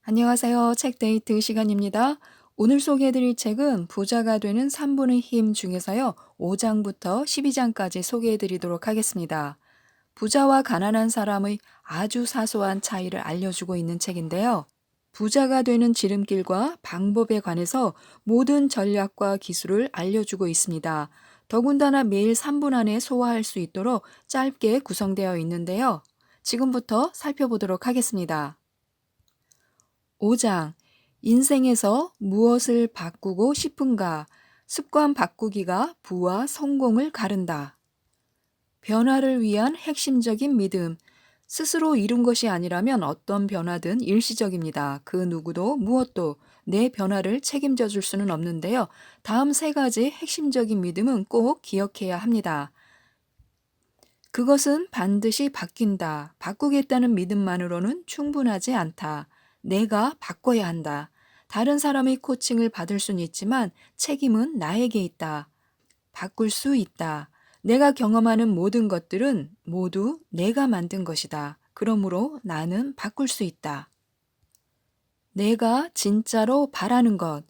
안녕하세요. 책데이트 시간입니다. 오늘 소개해드릴 책은 부자가 되는 3분의 힘 중에서요. 5장부터 12장까지 소개해드리도록 하겠습니다. 부자와 가난한 사람의 아주 사소한 차이를 알려주고 있는 책인데요. 부자가 되는 지름길과 방법에 관해서 모든 전략과 기술을 알려주고 있습니다. 더군다나 매일 3분 안에 소화할 수 있도록 짧게 구성되어 있는데요. 지금부터 살펴보도록 하겠습니다. 5장. 인생에서 무엇을 바꾸고 싶은가? 습관 바꾸기가 부와 성공을 가른다. 변화를 위한 핵심적인 믿음. 스스로 이룬 것이 아니라면 어떤 변화든 일시적입니다. 그 누구도 무엇도 내 변화를 책임져 줄 수는 없는데요. 다음 세 가지 핵심적인 믿음은 꼭 기억해야 합니다. 그것은 반드시 바뀐다. 바꾸겠다는 믿음만으로는 충분하지 않다. 내가 바꿔야 한다. 다른 사람의 코칭을 받을 수는 있지만 책임은 나에게 있다. 바꿀 수 있다. 내가 경험하는 모든 것들은 모두 내가 만든 것이다. 그러므로 나는 바꿀 수 있다. 내가 진짜로 바라는 것.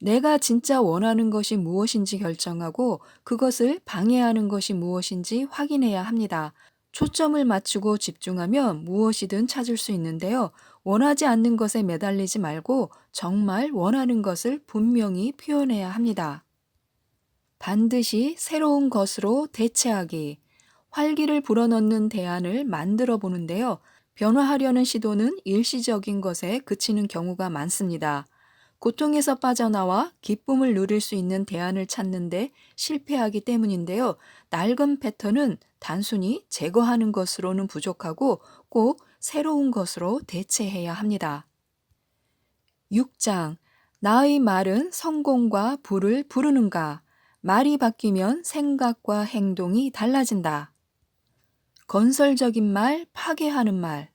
내가 진짜 원하는 것이 무엇인지 결정하고 그것을 방해하는 것이 무엇인지 확인해야 합니다. 초점을 맞추고 집중하면 무엇이든 찾을 수 있는데요. 원하지 않는 것에 매달리지 말고 정말 원하는 것을 분명히 표현해야 합니다. 반드시 새로운 것으로 대체하기. 활기를 불어넣는 대안을 만들어 보는데요. 변화하려는 시도는 일시적인 것에 그치는 경우가 많습니다. 고통에서 빠져나와 기쁨을 누릴 수 있는 대안을 찾는데 실패하기 때문인데요. 낡은 패턴은 단순히 제거하는 것으로는 부족하고 꼭 새로운 것으로 대체해야 합니다. 6장. 나의 말은 성공과 부를 부르는가? 말이 바뀌면 생각과 행동이 달라진다. 건설적인 말, 파괴하는 말.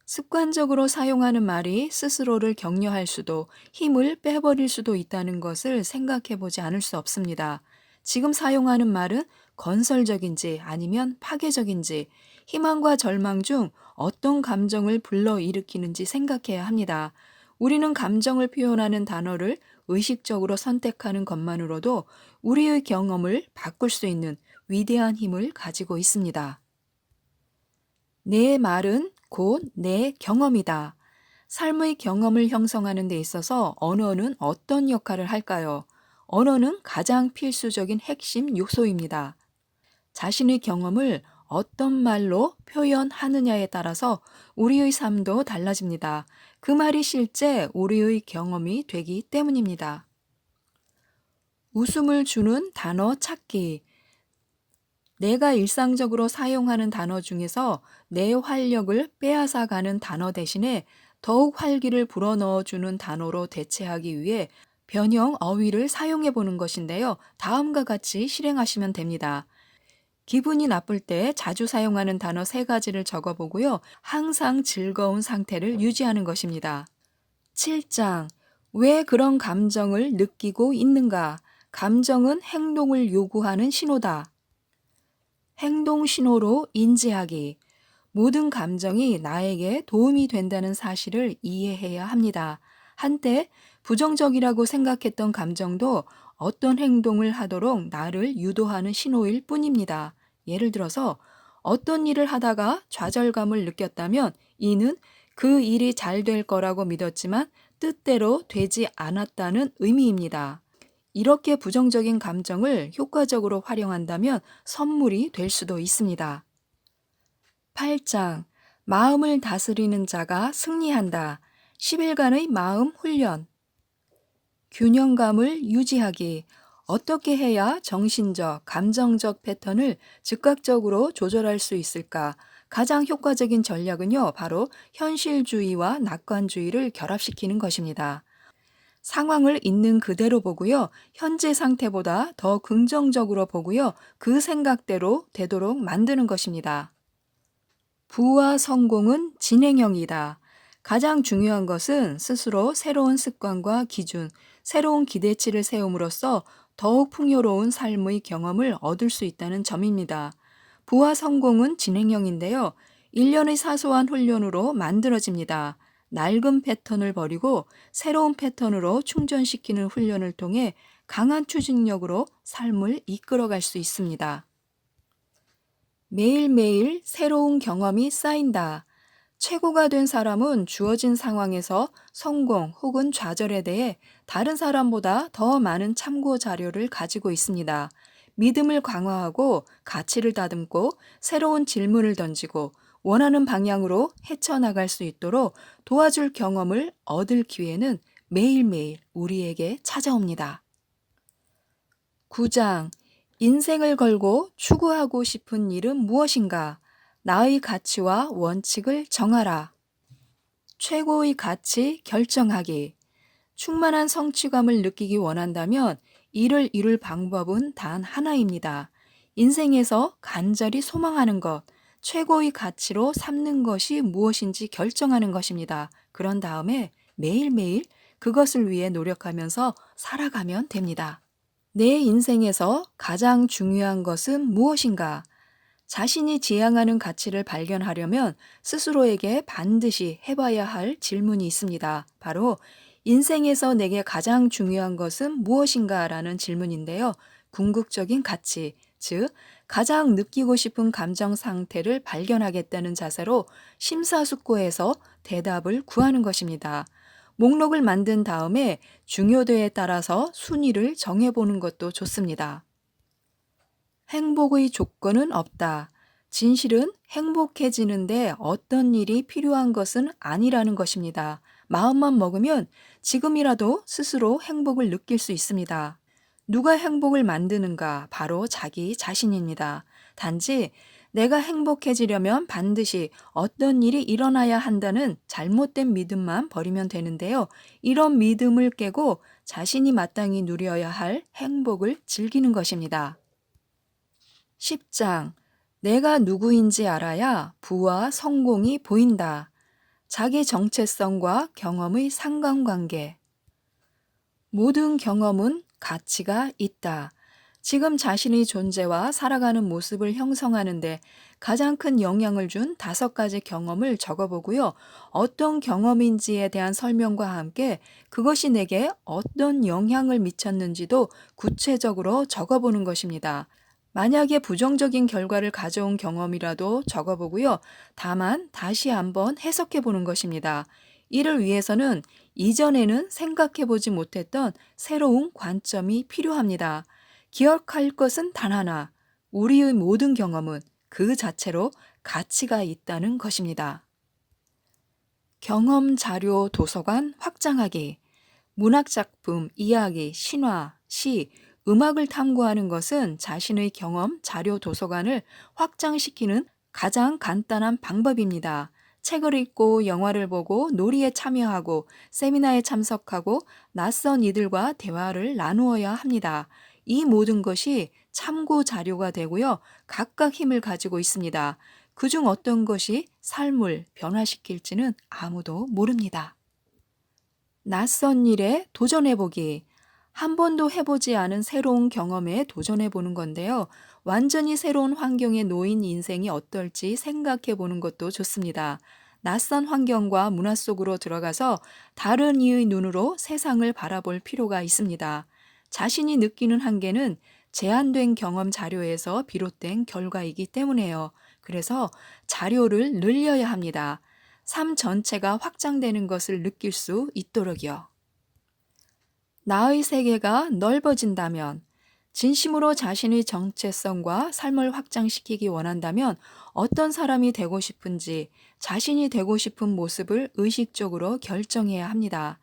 습관적으로 사용하는 말이 스스로를 격려할 수도 힘을 빼버릴 수도 있다는 것을 생각해 보지 않을 수 없습니다. 지금 사용하는 말은 건설적인지 아니면 파괴적인지 희망과 절망 중 어떤 감정을 불러일으키는지 생각해야 합니다. 우리는 감정을 표현하는 단어를 의식적으로 선택하는 것만으로도 우리의 경험을 바꿀 수 있는 위대한 힘을 가지고 있습니다. 내 말은 곧 내 경험이다. 삶의 경험을 형성하는 데 있어서 언어는 어떤 역할을 할까요? 언어는 가장 필수적인 핵심 요소입니다. 자신의 경험을 어떤 말로 표현하느냐에 따라서 우리의 삶도 달라집니다. 그 말이 실제 우리의 경험이 되기 때문입니다. 웃음을 주는 단어 찾기. 내가 일상적으로 사용하는 단어 중에서 내 활력을 빼앗아 가는 단어 대신에 더욱 활기를 불어넣어주는 단어로 대체하기 위해 변형 어휘를 사용해 보는 것인데요. 다음과 같이 실행하시면 됩니다. 기분이 나쁠 때 자주 사용하는 단어 세 가지를 적어보고요. 항상 즐거운 상태를 유지하는 것입니다. 7장. 왜 그런 감정을 느끼고 있는가? 감정은 행동을 요구하는 신호다. 행동 신호로 인지하기. 모든 감정이 나에게 도움이 된다는 사실을 이해해야 합니다. 한때 부정적이라고 생각했던 감정도 어떤 행동을 하도록 나를 유도하는 신호일 뿐입니다. 예를 들어서 어떤 일을 하다가 좌절감을 느꼈다면 이는 그 일이 잘 될 거라고 믿었지만 뜻대로 되지 않았다는 의미입니다. 이렇게 부정적인 감정을 효과적으로 활용한다면 선물이 될 수도 있습니다. 8장. 마음을 다스리는 자가 승리한다. 10일간의 마음 훈련. 균형감을 유지하기. 어떻게 해야 정신적, 감정적 패턴을 즉각적으로 조절할 수 있을까? 가장 효과적인 전략은요, 바로 현실주의와 낙관주의를 결합시키는 것입니다. 상황을 있는 그대로 보고요. 현재 상태보다 더 긍정적으로 보고요. 그 생각대로 되도록 만드는 것입니다. 부와 성공은 진행형이다. 가장 중요한 것은 스스로 새로운 습관과 기준, 새로운 기대치를 세움으로써 더욱 풍요로운 삶의 경험을 얻을 수 있다는 점입니다. 부와 성공은 진행형인데요. 일련의 사소한 훈련으로 만들어집니다. 낡은 패턴을 버리고 새로운 패턴으로 충전시키는 훈련을 통해 강한 추진력으로 삶을 이끌어갈 수 있습니다. 매일매일 새로운 경험이 쌓인다. 최고가 된 사람은 주어진 상황에서 성공 혹은 좌절에 대해 다른 사람보다 더 많은 참고 자료를 가지고 있습니다. 믿음을 강화하고 가치를 다듬고 새로운 질문을 던지고 원하는 방향으로 헤쳐나갈 수 있도록 도와줄 경험을 얻을 기회는 매일매일 우리에게 찾아옵니다. 9장. 인생을 걸고 추구하고 싶은 일은 무엇인가? 나의 가치와 원칙을 정하라. 최고의 가치 결정하기. 충만한 성취감을 느끼기 원한다면 이를 이룰 방법은 단 하나입니다. 인생에서 간절히 소망하는 것, 최고의 가치로 삼는 것이 무엇인지 결정하는 것입니다. 그런 다음에 매일매일 그것을 위해 노력하면서 살아가면 됩니다. 내 인생에서 가장 중요한 것은 무엇인가? 자신이 지향하는 가치를 발견하려면 스스로에게 반드시 해봐야 할 질문이 있습니다. 바로 인생에서 내게 가장 중요한 것은 무엇인가? 라는 질문인데요. 궁극적인 가치, 즉 가장 느끼고 싶은 감정 상태를 발견하겠다는 자세로 심사숙고해서 대답을 구하는 것입니다. 목록을 만든 다음에 중요도에 따라서 순위를 정해보는 것도 좋습니다. 행복의 조건은 없다. 진실은 행복해지는데 어떤 일이 필요한 것은 아니라는 것입니다. 마음만 먹으면 지금이라도 스스로 행복을 느낄 수 있습니다. 누가 행복을 만드는가? 바로 자기 자신입니다. 단지 내가 행복해지려면 반드시 어떤 일이 일어나야 한다는 잘못된 믿음만 버리면 되는데요. 이런 믿음을 깨고 자신이 마땅히 누려야 할 행복을 즐기는 것입니다. 10장. 내가 누구인지 알아야 부와 성공이 보인다. 자기 정체성과 경험의 상관관계. 모든 경험은 가치가 있다. 지금 자신의 존재와 살아가는 모습을 형성하는데 가장 큰 영향을 준 5가지 경험을 적어보고요. 어떤 경험인지에 대한 설명과 함께 그것이 내게 어떤 영향을 미쳤는지도 구체적으로 적어보는 것입니다. 만약에 부정적인 결과를 가져온 경험이라도 적어보고요. 다만 다시 한번 해석해 보는 것입니다. 이를 위해서는 이전에는 생각해 보지 못했던 새로운 관점이 필요합니다. 기억할 것은 단 하나, 우리의 모든 경험은 그 자체로 가치가 있다는 것입니다. 경험 자료 도서관 확장하기. 문학작품, 이야기, 신화, 시, 음악을 탐구하는 것은 자신의 경험 자료 도서관을 확장시키는 가장 간단한 방법입니다. 책을 읽고 영화를 보고 놀이에 참여하고 세미나에 참석하고 낯선 이들과 대화를 나누어야 합니다. 이 모든 것이 참고 자료가 되고요. 각각 힘을 가지고 있습니다. 그중 어떤 것이 삶을 변화시킬지는 아무도 모릅니다. 낯선 일에 도전해보기. 한 번도 해보지 않은 새로운 경험에 도전해보는 건데요. 완전히 새로운 환경에 놓인 인생이 어떨지 생각해보는 것도 좋습니다. 낯선 환경과 문화 속으로 들어가서 다른 이의 눈으로 세상을 바라볼 필요가 있습니다. 자신이 느끼는 한계는 제한된 경험 자료에서 비롯된 결과이기 때문에요. 그래서 자료를 늘려야 합니다. 삶 전체가 확장되는 것을 느낄 수 있도록이요. 나의 세계가 넓어진다면, 진심으로 자신의 정체성과 삶을 확장시키기 원한다면 어떤 사람이 되고 싶은지 자신이 되고 싶은 모습을 의식적으로 결정해야 합니다.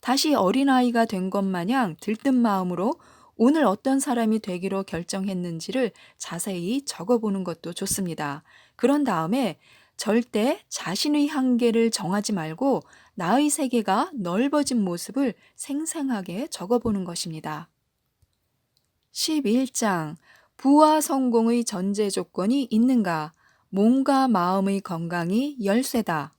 다시 어린아이가 된 것 마냥 들뜬 마음으로 오늘 어떤 사람이 되기로 결정했는지를 자세히 적어보는 것도 좋습니다. 그런 다음에 절대 자신의 한계를 정하지 말고 나의 세계가 넓어진 모습을 생생하게 적어보는 것입니다. 11장. 부와 성공의 전제 조건이 있는가? 몸과 마음의 건강이 열쇠다.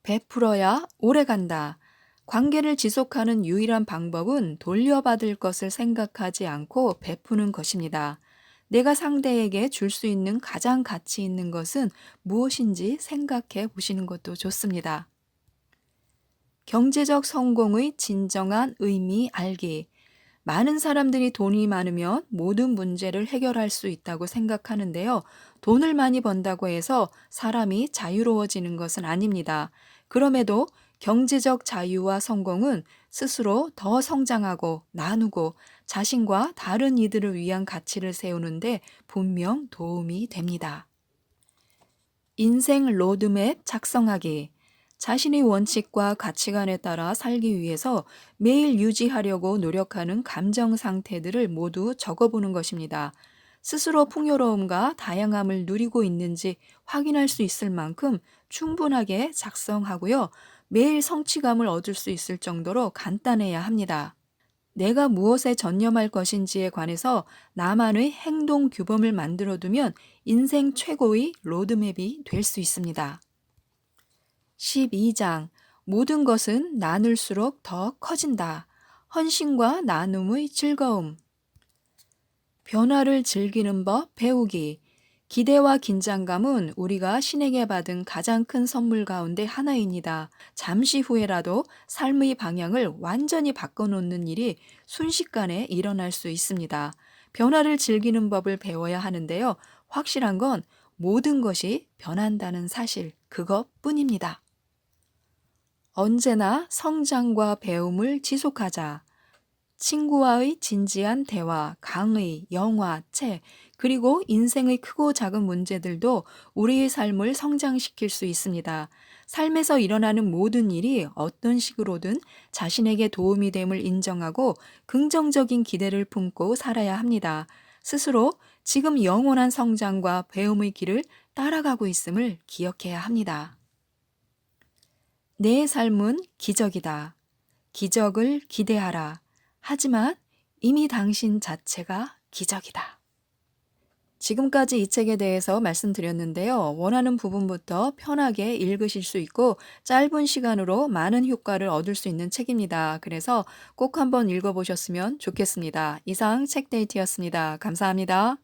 베풀어야 오래간다. 관계를 지속하는 유일한 방법은 돌려받을 것을 생각하지 않고 베푸는 것입니다. 내가 상대에게 줄 수 있는 가장 가치 있는 것은 무엇인지 생각해 보시는 것도 좋습니다. 경제적 성공의 진정한 의미 알기. 많은 사람들이 돈이 많으면 모든 문제를 해결할 수 있다고 생각하는데요. 돈을 많이 번다고 해서 사람이 자유로워지는 것은 아닙니다. 그럼에도 경제적 자유와 성공은 스스로 더 성장하고 나누고 자신과 다른 이들을 위한 가치를 세우는데 분명 도움이 됩니다. 인생 로드맵 작성하기. 자신의 원칙과 가치관에 따라 살기 위해서 매일 유지하려고 노력하는 감정 상태들을 모두 적어보는 것입니다. 스스로 풍요로움과 다양함을 누리고 있는지 확인할 수 있을 만큼 충분하게 작성하고요. 매일 성취감을 얻을 수 있을 정도로 간단해야 합니다. 내가 무엇에 전념할 것인지에 관해서 나만의 행동 규범을 만들어두면 인생 최고의 로드맵이 될 수 있습니다. 12장. 모든 것은 나눌수록 더 커진다. 헌신과 나눔의 즐거움. 변화를 즐기는 법 배우기. 기대와 긴장감은 우리가 신에게 받은 가장 큰 선물 가운데 하나입니다. 잠시 후에라도 삶의 방향을 완전히 바꿔놓는 일이 순식간에 일어날 수 있습니다. 변화를 즐기는 법을 배워야 하는데요. 확실한 건 모든 것이 변한다는 사실, 그것뿐입니다. 언제나 성장과 배움을 지속하자. 친구와의 진지한 대화, 강의, 영화, 책, 그리고 인생의 크고 작은 문제들도 우리의 삶을 성장시킬 수 있습니다. 삶에서 일어나는 모든 일이 어떤 식으로든 자신에게 도움이 됨을 인정하고 긍정적인 기대를 품고 살아야 합니다. 스스로 지금 영원한 성장과 배움의 길을 따라가고 있음을 기억해야 합니다. 내 삶은 기적이다. 기적을 기대하라. 하지만 이미 당신 자체가 기적이다. 지금까지 이 책에 대해서 말씀드렸는데요. 원하는 부분부터 편하게 읽으실 수 있고 짧은 시간으로 많은 효과를 얻을 수 있는 책입니다. 그래서 꼭 한번 읽어보셨으면 좋겠습니다. 이상 책데이트였습니다. 감사합니다.